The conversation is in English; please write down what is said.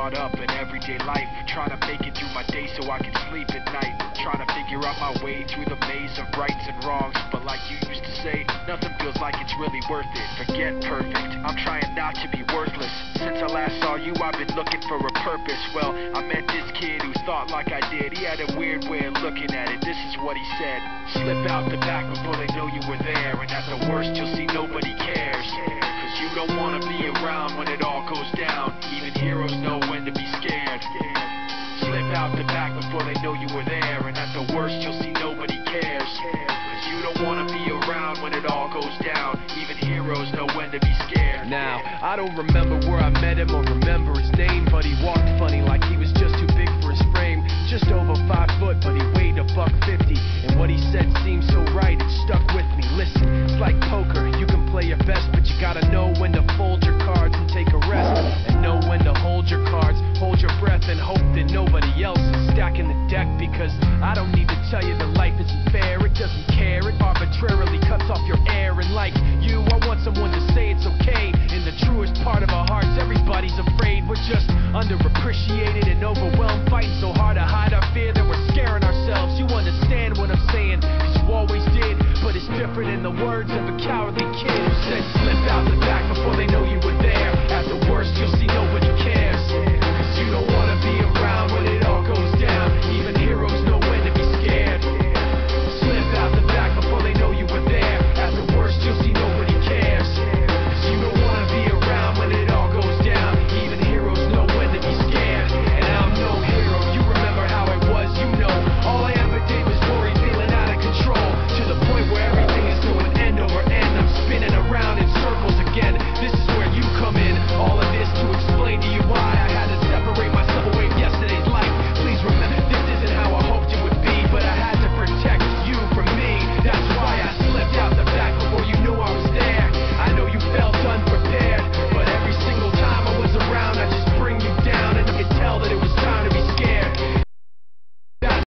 caught up in everyday life, trying to make it through my day so I can sleep at night, trying to figure out my way through the maze of rights and wrongs. But like you used to say, nothing feels like it's really worth it. Forget perfect, I'm trying not to be worthless. Since I last saw you, I've been looking for a purpose. Well, I met this kid who thought like I did. He had a weird way of looking at it. This is what he said: slip out the back before they know you were there, and at the worst you'll see nobody cares. Cause you don't wanna be around when it all goes down. Even heroes know when to be scared. Slip out the back before they know you were there, and at the worst you'll see nobody cares. Cause you don't wanna be around when it all goes down. Even heroes know when to be scared. Now, I don't remember where I met him or remember his name, but he walked funny like he was just too big for his frame. Just over 5 foot, but he weighed $150. And what he said seemed so right, it stuck with me. Listen, it's like poker, you can play your best, but you gotta know